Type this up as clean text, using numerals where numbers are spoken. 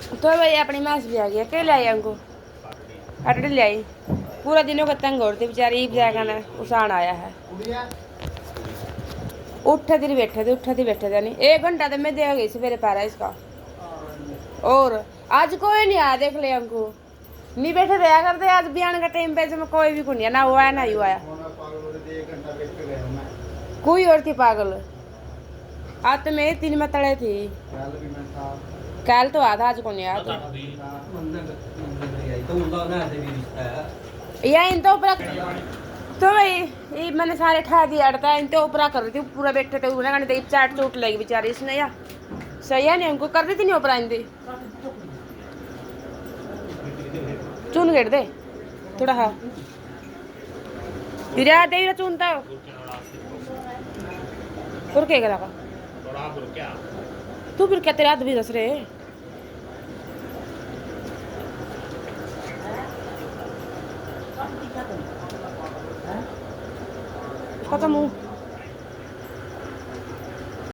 तो भाई अपनी मास भी आ गया के ले आई हमको अटड़ी ले आई पूरा दिनों का तंग होती बेचारी जाएगा ना उसान आया है उठे थे बैठे थे नहीं 1 घंटा तो मैं दे गई सवेरे पैरा इसका और आज कोई नहीं आया देख ले हमको नहीं बैठे रहा करते आज बयान का टाइम पे में कोई भी को नहीं ना वो आया ना यू आया कोई और थी पागल आज तो मैं 3 में तड़े थी कल तो आधा आज को नहीं आया या इन तो ऊपर तो भाई ये मैंने सारे ठा दिया अड़ता इन तो ऊपर कर रही थी पूरा बैठे थे उन्हें कहने चाट चोट लगी बेचारी इसने या सही है नहीं हमको कर रही थी नहीं ऊपर आइंदी चून गेट दे थोड़ा हाँ विराट दे चूनता और क्या करा तू फिर क्या तेरे हाथ भी दस रहे खत्म हूँ